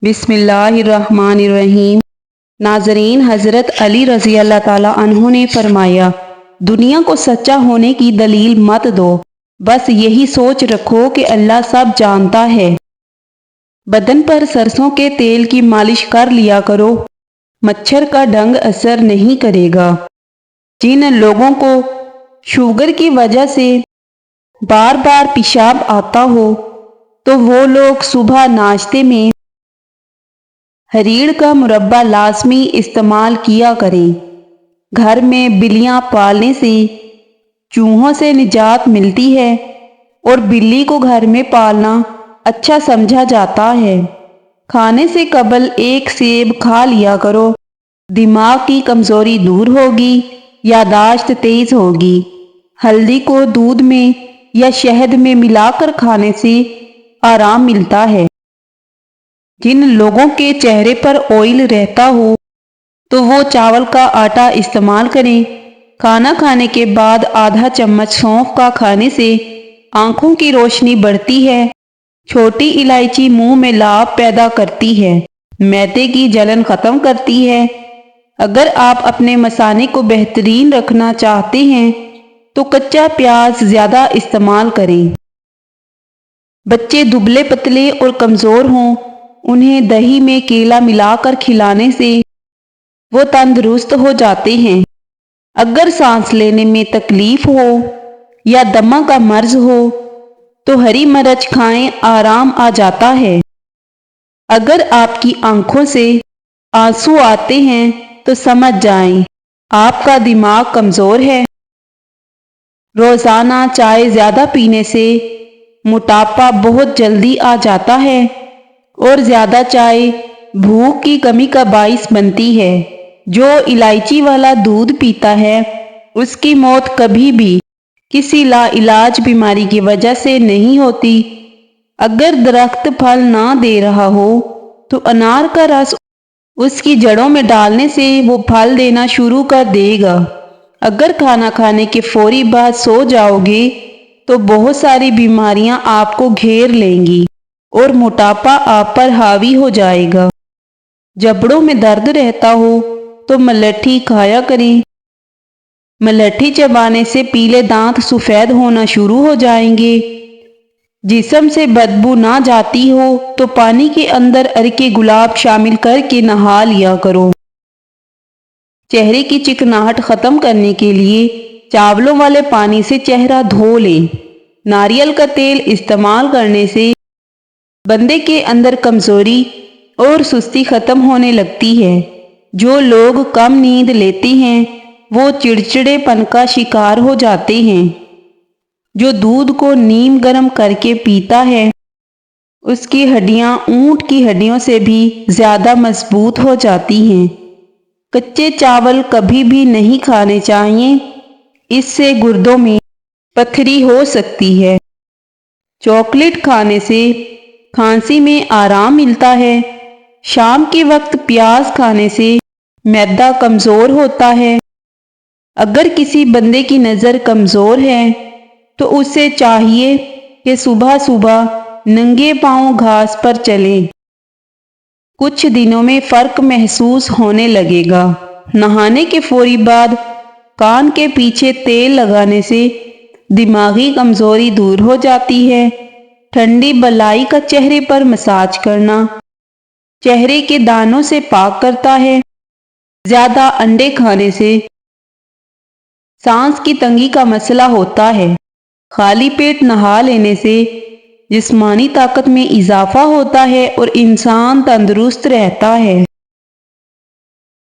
بسم اللہ الرحمن الرحیم۔ ناظرین، حضرت علی رضی اللہ تعالیٰ عنہ نے فرمایا، دنیا کو سچا ہونے کی دلیل مت دو، بس یہی سوچ رکھو کہ اللہ سب جانتا ہے۔ بدن پر سرسوں کے تیل کی مالش کر لیا کرو، مچھر کا ڈنگ اثر نہیں کرے گا۔ جن لوگوں کو شوگر کی وجہ سے بار بار پیشاب آتا ہو تو وہ لوگ صبح ناشتے میں ہریڑ کا مربع لازمی استعمال کیا کریں۔ گھر میں بلیاں پالنے سے چوہوں سے نجات ملتی ہے اور بلی کو گھر میں پالنا اچھا سمجھا جاتا ہے۔ کھانے سے قبل ایک سیب کھا لیا کرو، دماغ کی کمزوری دور ہوگی، یادداشت تیز ہوگی۔ ہلدی کو دودھ میں یا شہد میں ملا کر کھانے سے آرام ملتا ہے۔ جن لوگوں کے چہرے پر آئل رہتا ہو تو وہ چاول کا آٹا استعمال کریں۔ کھانا کھانے کے بعد آدھا چمچ سونف کا کھانے سے آنکھوں کی روشنی بڑھتی ہے۔ چھوٹی الائچی منہ میں لعاب پیدا کرتی ہے، معدے کی جلن ختم کرتی ہے۔ اگر آپ اپنے مثانے کو بہترین رکھنا چاہتے ہیں تو کچا پیاز زیادہ استعمال کریں۔ بچے دبلے پتلے اور کمزور ہوں، انہیں دہی میں کیلا ملا کر کھلانے سے وہ تندرست ہو جاتے ہیں۔ اگر سانس لینے میں تکلیف ہو یا دمہ کا مرض ہو تو ہری مرچ کھائیں، آرام آ جاتا ہے۔ اگر آپ کی آنکھوں سے آنسو آتے ہیں تو سمجھ جائیں آپ کا دماغ کمزور ہے۔ روزانہ چائے زیادہ پینے سے موٹاپا بہت جلدی آ جاتا ہے اور زیادہ چائے بھوک کی کمی کا باعث بنتی ہے۔ جو الائچی والا دودھ پیتا ہے اس کی موت کبھی بھی کسی لا علاج بیماری کی وجہ سے نہیں ہوتی۔ اگر درخت پھل نہ دے رہا ہو تو انار کا رس اس کی جڑوں میں ڈالنے سے وہ پھل دینا شروع کر دے گا۔ اگر کھانا کھانے کے فوری بعد سو جاؤ گے تو بہت ساری بیماریاں آپ کو گھیر لیں گی اور موٹاپا آپ پر حاوی ہو جائے گا۔ جبڑوں میں درد رہتا ہو تو ملٹھی کھایا کریں۔ ملٹھی چبانے سے پیلے دانت سفید ہونا شروع ہو جائیں گے۔ جسم سے بدبو نہ جاتی ہو تو پانی کے اندر عرق گلاب شامل کر کے نہا لیا کرو۔ چہرے کی چکناہٹ ختم کرنے کے لیے چاولوں والے پانی سے چہرہ دھو لیں۔ ناریل کا تیل استعمال کرنے سے بندے کے اندر کمزوری اور سستی ختم ہونے لگتی ہے۔ جو لوگ کم نیند لیتے ہیں وہ چڑچڑے پن کا شکار ہو جاتے ہیں۔ جو دودھ کو نیم گرم کر کے پیتا ہے اس کی ہڈیاں اونٹ کی ہڈیوں سے بھی زیادہ مضبوط ہو جاتی ہیں۔ کچے چاول کبھی بھی نہیں کھانے چاہیے، اس سے گردوں میں پتھری ہو سکتی ہے۔ چاکلیٹ کھانے سے کھانسی میں آرام ملتا ہے۔ شام کے وقت پیاز کھانے سے معدہ کمزور ہوتا ہے۔ اگر کسی بندے کی نظر کمزور ہے تو اسے چاہیے کہ صبح صبح ننگے پاؤں گھاس پر چلے۔ کچھ دنوں میں فرق محسوس ہونے لگے گا۔ نہانے کے فوری بعد کان کے پیچھے تیل لگانے سے دماغی کمزوری دور ہو جاتی ہے۔ ٹھنڈی بالائی کا چہرے پر مساج کرنا چہرے کے دانوں سے پاک کرتا ہے۔ زیادہ انڈے کھانے سے سانس کی تنگی کا مسئلہ ہوتا ہے۔ خالی پیٹ نہا لینے سے جسمانی طاقت میں اضافہ ہوتا ہے اور انسان تندرست رہتا ہے۔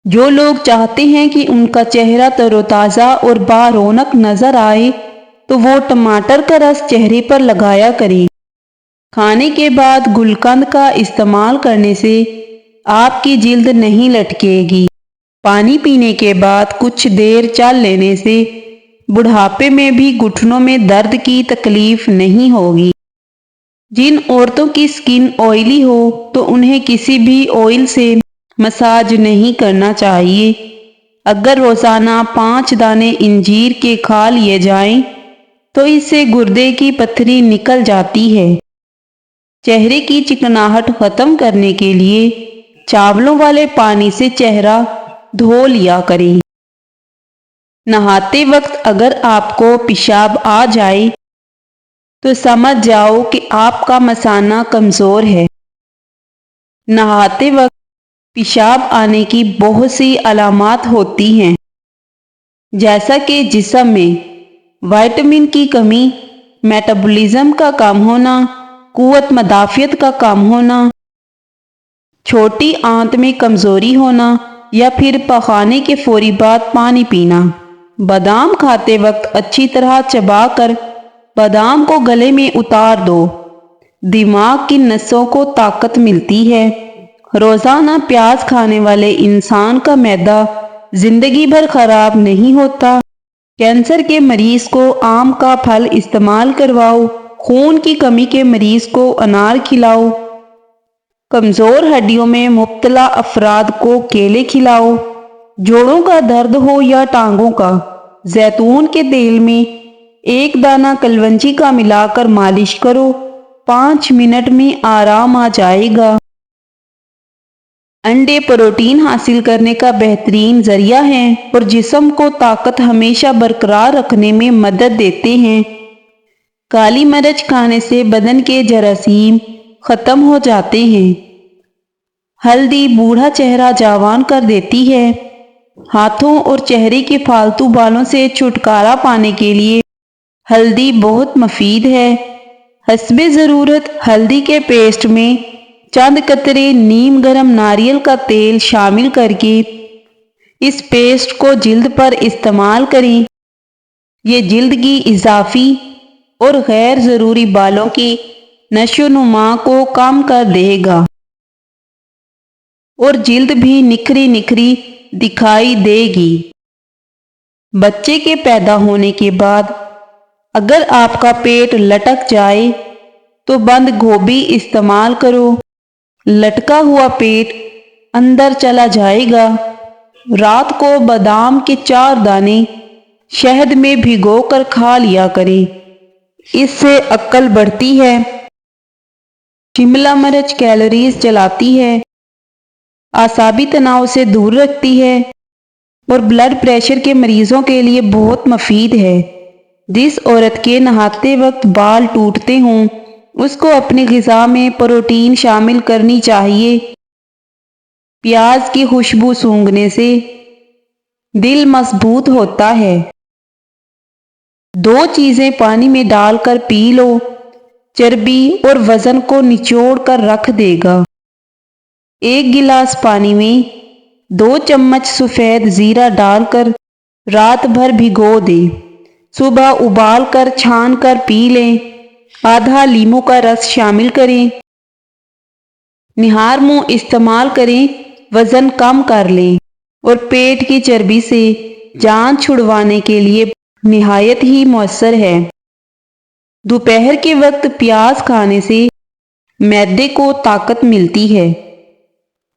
جو لوگ چاہتے ہیں کہ ان کا چہرہ تر و تازہ اور بارونق نظر آئے تو وہ ٹماٹر کا رس چہرے پر لگایا کریں۔ کھانے کے بعد گلقند کا استعمال کرنے سے آپ کی جلد نہیں لٹکے گی۔ پانی پینے کے بعد کچھ دیر چل لینے سے بڑھاپے میں بھی گھٹنوں میں درد کی تکلیف نہیں ہوگی۔ جن عورتوں کی سکن آئلی ہو تو انہیں کسی بھی آئل سے مساج نہیں کرنا چاہیے۔ اگر روزانہ 5 دانے انجیر کے کھا لیے جائیں تو اس سے گردے کی پتھری نکل جاتی ہے۔ چہرے کی چکناہٹ ختم کرنے کے لیے چاولوں والے پانی سے چہرہ دھو لیا کریں۔ نہاتے وقت اگر آپ کو پیشاب آ جائے تو سمجھ جاؤ کہ آپ کا مثانہ کمزور ہے۔ نہاتے وقت پیشاب آنے کی بہت سی علامات ہوتی ہیں، جیسا کہ جسم میں وٹامن کی کمی، میٹابولزم کا کم ہونا، قوت مدافعت کا کم ہونا، چھوٹی آنت میں کمزوری ہونا یا پھر پخانے کے فوری بعد پانی پینا۔ بادام کھاتے وقت اچھی طرح چبا کر بادام کو گلے میں اتار دو، دماغ کی نسوں کو طاقت ملتی ہے۔ روزانہ پیاز کھانے والے انسان کا معدہ زندگی بھر خراب نہیں ہوتا۔ کینسر کے مریض کو آم کا پھل استعمال کرواؤ، خون کی کمی کے مریض کو انار کھلاؤ، کمزور ہڈیوں میں مبتلا افراد کو کیلے کھلاؤ، جوڑوں کا درد ہو یا ٹانگوں کا، زیتون کے تیل میں 1 دانہ کلونجی کا ملا کر مالش کرو، 5 منٹ میں آرام آ جائے گا۔ انڈے پروٹین حاصل کرنے کا بہترین ذریعہ ہیں اور جسم کو طاقت ہمیشہ برقرار رکھنے میں مدد دیتے ہیں۔ کالی مرچ کھانے سے بدن کے جراثیم ختم ہو جاتے ہیں۔ ہلدی بوڑھا چہرہ جوان کر دیتی ہے۔ ہاتھوں اور چہرے کے فالتو بالوں سے چھٹکارا پانے کے لیے ہلدی بہت مفید ہے۔ حسب ضرورت ہلدی کے پیسٹ میں چند قطرے نیم گرم ناریل کا تیل شامل کر کے اس پیسٹ کو جلد پر استعمال کریں۔ یہ جلد کی اضافی اور غیر ضروری بالوں کی نشو و نما کو کم کر دے گا اور جلد بھی نکھری نکھری دکھائی دے گی۔ بچے کے پیدا ہونے کے بعد اگر آپ کا پیٹ لٹک جائے تو بند گوبھی استعمال کرو، لٹکا ہوا پیٹ اندر چلا جائے گا۔ رات کو بادام کے 4 دانے شہد میں بھگو کر کھا لیا کریں، اس سے عقل بڑھتی ہے۔ شملہ مرچ کیلوریز جلاتی ہے، اعصابی تناؤ سے دور رکھتی ہے اور بلڈ پریشر کے مریضوں کے لیے بہت مفید ہے۔ جس عورت کے نہاتے وقت بال ٹوٹتے ہوں اس کو اپنی غذا میں پروٹین شامل کرنی چاہیے۔ پیاز کی خوشبو سونگھنے سے دل مضبوط ہوتا ہے۔ 2 چیزیں پانی میں ڈال کر پی لو، چربی اور وزن کو نچوڑ کر رکھ دے گا۔ 1 گلاس پانی میں 2 چمچ سفید زیرہ ڈال کر رات بھر بھگو دیں، صبح ابال کر چھان کر پی لیں، آدھا لیموں کا رس شامل کریں۔ نہار منہ استعمال کریں، وزن کم کر لیں اور پیٹ کی چربی سے جان چھڑوانے کے لیے نہایت ہی مؤثر ہے۔ دوپہر کے وقت پیاز کھانے سے معدے کو طاقت ملتی ہے۔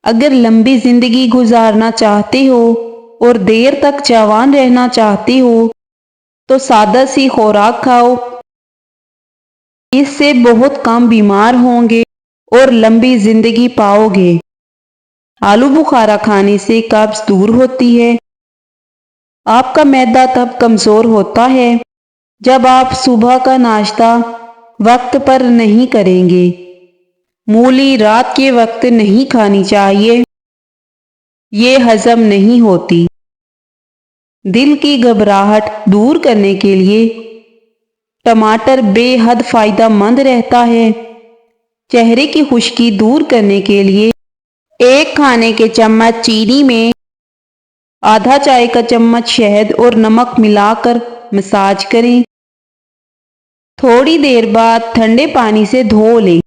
اگر لمبی زندگی گزارنا چاہتے ہو اور دیر تک جوان رہنا چاہتے ہو تو سادہ سی خوراک کھاؤ، اس سے بہت کم بیمار ہوں گے اور لمبی زندگی پاؤ گے۔ آلو بخارا کھانے سے قبض دور ہوتی ہے۔ آپ کا معدہ تب کمزور ہوتا ہے جب آپ صبح کا ناشتہ وقت پر نہیں کریں گے۔ مولی رات کے وقت نہیں کھانی چاہیے، یہ ہضم نہیں ہوتی۔ دل کی گھبراہٹ دور کرنے کے لیے ٹماٹر بے حد فائدہ مند رہتا ہے۔ چہرے کی خشکی دور کرنے کے لیے 1 کھانے کے چمچ چینی میں آدھا چائے کا چمچ شہد اور نمک ملا کر مساج کریں، تھوڑی دیر بعد ٹھنڈے پانی سے دھو لیں۔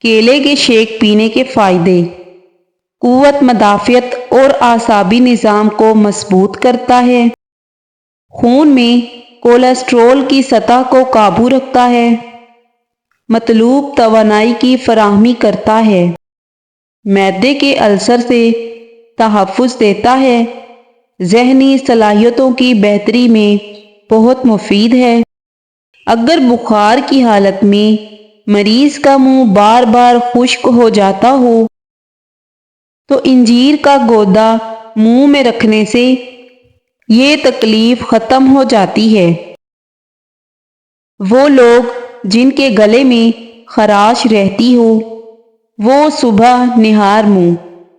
کیلے کے شیک پینے کے فائدے: قوت مدافعت اور اعصابی نظام کو مضبوط کرتا ہے، خون میں کولیسٹرول کی سطح کو قابو رکھتا ہے، مطلوب توانائی کی فراہمی کرتا ہے، معدے کے السر سے تحفظ دیتا ہے، ذہنی صلاحیتوں کی بہتری میں بہت مفید ہے۔ اگر بخار کی حالت میں مریض کا منہ بار بار خشک ہو جاتا ہو تو انجیر کا گودا منہ میں رکھنے سے یہ تکلیف ختم ہو جاتی ہے۔ وہ لوگ جن کے گلے میں خراش رہتی ہو وہ صبح نہار منہ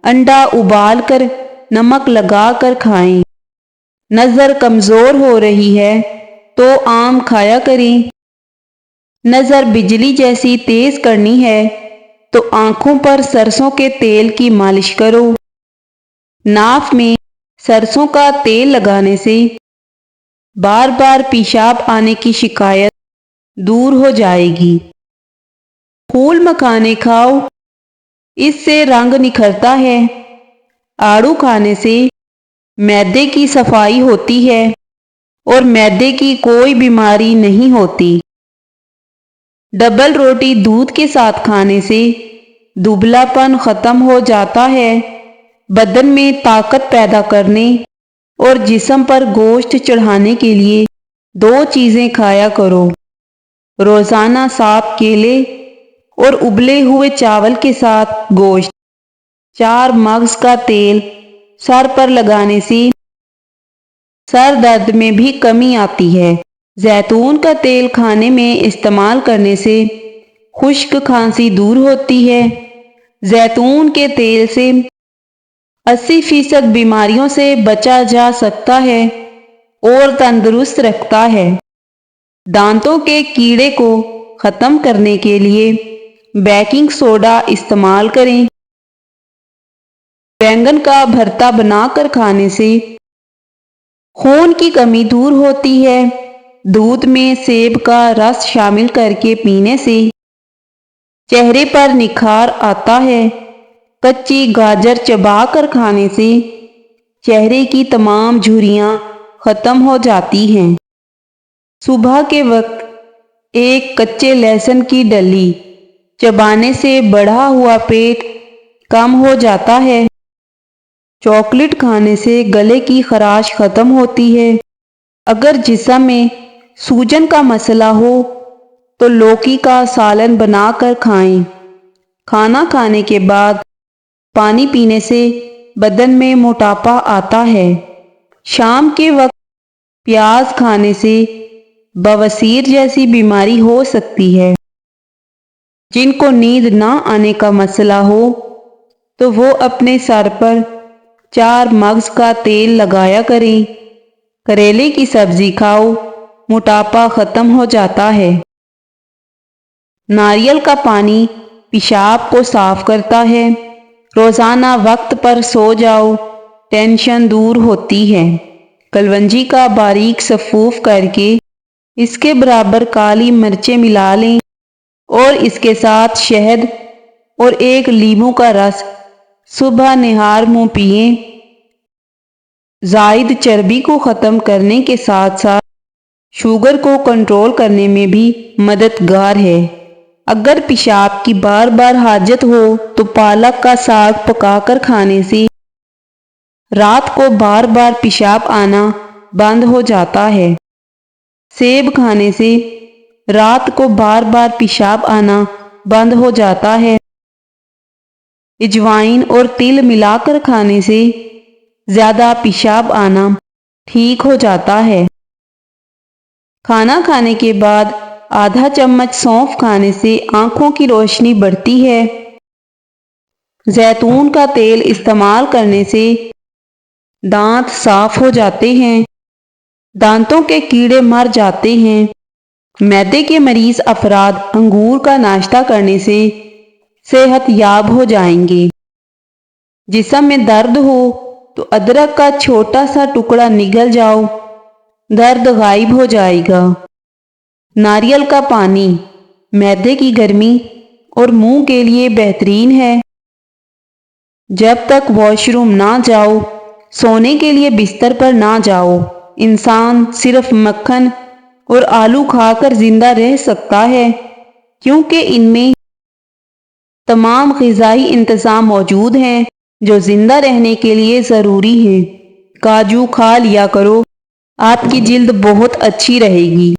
انڈا ابال کر نمک لگا کر کھائیں۔ نظر کمزور ہو رہی ہے تو آم کھایا کریں۔ نظر بجلی جیسی تیز کرنی ہے تو آنکھوں پر سرسوں کے تیل کی مالش کرو۔ ناف میں سرسوں کا تیل لگانے سے بار بار پیشاب آنے کی شکایت دور ہو جائے گی۔ پھول مکھانے کھاؤ، اس سے رنگ نکھرتا ہے۔ آڑو کھانے سے معدے کی صفائی ہوتی ہے اور معدے کی کوئی بیماری نہیں ہوتی۔ ڈبل روٹی دودھ کے ساتھ کھانے سے دبلا پن ختم ہو جاتا ہے۔ بدن میں طاقت پیدا کرنے اور جسم پر گوشت چڑھانے کے لیے 2 چیزیں کھایا کرو۔ روزانہ صاف کیلے اور ابلے ہوئے چاول کے ساتھ گوشت۔ 4 مغز کا تیل سر پر لگانے سے سر درد میں بھی کمی آتی ہے۔ زیتون کا تیل کھانے میں استعمال کرنے سے خشک کھانسی دور ہوتی ہے۔ زیتون کے تیل سے 80% بیماریوں سے بچا جا سکتا ہے اور تندرست رکھتا ہے۔ دانتوں کے کیڑے کو ختم کرنے کے لیے بیکنگ سوڈا استعمال کریں۔ بینگن کا بھرتا بنا کر کھانے سے خون کی کمی دور ہوتی ہے۔ دودھ میں سیب کا رس شامل کر کے پینے سے چہرے پر نکھار آتا ہے۔ کچی گاجر چبا کر کھانے سے چہرے کی تمام جھریاں ختم ہو جاتی ہیں۔ صبح کے وقت ایک کچے لہسن کی ڈلی چبانے سے بڑھا ہوا پیٹ کم ہو جاتا ہے۔ چاکلیٹ کھانے سے گلے کی خراش ختم ہوتی ہے۔ اگر جسم میں سوجن کا مسئلہ ہو تو لوکی کا سالن بنا کر کھائیں۔ کھانا کھانے کے بعد پانی پینے سے بدن میں موٹاپا آتا ہے۔ شام کے وقت پیاز کھانے سے بواسیر جیسی بیماری ہو سکتی ہے۔ جن کو نیند نہ آنے کا مسئلہ ہو تو وہ اپنے سر پر 4 مغز کا تیل لگایا کریں۔ کریلے کی سبزی کھاؤ، موٹاپا ختم ہو جاتا ہے۔ ناریل کا پانی پیشاب کو صاف کرتا ہے۔ روزانہ وقت پر سو جاؤ، ٹینشن دور ہوتی ہے۔ کلونجی کا باریک سفوف کر کے اس کے برابر کالی مرچیں ملا لیں اور اس کے ساتھ شہد اور 1 لیموں کا رس صبح نہار منہ پئیں۔ زائد چربی کو ختم کرنے کے ساتھ ساتھ شوگر کو کنٹرول کرنے میں بھی مددگار ہے۔ اگر پیشاب کی بار بار حاجت ہو تو پالک کا ساگ پکا کر کھانے سے رات کو بار بار پیشاب آنا بند ہو جاتا ہے۔ سیب کھانے سے رات کو بار بار پیشاب آنا بند ہو جاتا ہے۔ اجوائن اور تل ملا کر کھانے سے زیادہ پیشاب آنا ٹھیک ہو جاتا ہے۔ کھانا کھانے کے بعد آدھا چمچ سونف کھانے سے آنکھوں کی روشنی بڑھتی ہے۔ زیتون کا تیل استعمال کرنے سے دانت صاف ہو جاتے ہیں۔ دانتوں کے کیڑے مر جاتے ہیں۔ معدے کے مریض افراد انگور کا ناشتہ کرنے سے صحت یاب ہو جائیں گے۔ جسم میں درد ہو تو ادرک کا چھوٹا سا ٹکڑا نگل جاؤ، درد غائب ہو جائے گا۔ ناریل کا پانی معدے کی گرمی اور منہ کے لیے بہترین ہے۔ جب تک واش روم نہ جاؤ، سونے کے لیے بستر پر نہ جاؤ، انسان صرف مکھن اور آلو کھا کر زندہ رہ سکتا ہے کیونکہ ان میں تمام غذائی انتظام موجود ہیں جو زندہ رہنے کے لیے ضروری ہیں۔ کاجو کھا لیا کرو، آپ کی جلد بہت اچھی رہے گی۔